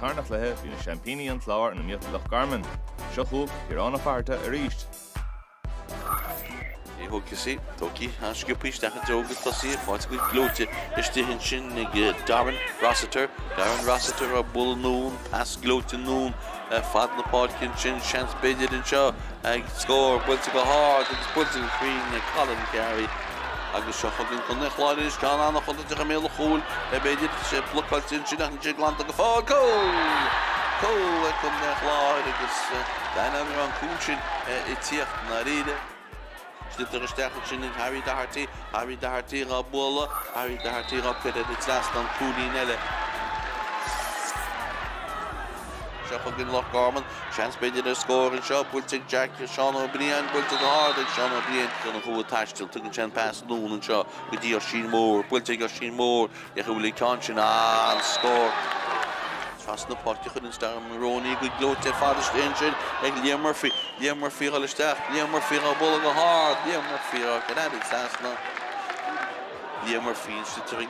tarnach lethe bhí na champíní an Clár in na Loch Garman. Seochú Iomána farta a ríist. Hugisi, Toki, Hanskipis, Dachadoga, Tossi, Montagu, Glote, Ishtihinchin, Darren Rossiter, a Bull Noon, Pass Glote Noon, Fadna Podkinchin, Chance Bedid and Shaw, Score, Bultiga Hard, and Bultiga Green, Colin Gary, Agus Shahogin Connect Lodge, John Anna Honda Jamil Hole, Bedid, Pluckalchin, and Jiglanta Fall, Cole, and Connect Lodge, Agus Dynamic on Kunchin, Etiach Narida. Dit er sterkelijk in Harry Daharty Rabola, Harry Daharty Rapid at its last on Coudinelle. Sheffield Loch Garman, chance by the score and shot, Bultic Jack, Sean O'Brien, Bultic Hard, and Sean O'Brien, going to attach till took a chance past Noon and shot with Yoshine Moore, Bultic Yoshine Moore, Yahuli Conchin, and score. Fast na pot, you couldn't start Maroney, good glow to father's engine, like Liam Murphy all the staff, Liam Murphy, a bull of a hard, Liam Murphy, can add it, that's not Liam Murphy,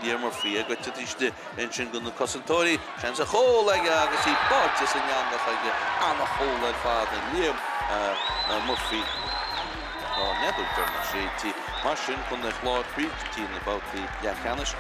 Liam Murphy, I got to teach the engine gun the Cossentori, chance a hole like a see pot, just in Yanga, and a hole like father, Liam Murphy. Never turn the shade, Machine from the Clár 3 about the Yakanish.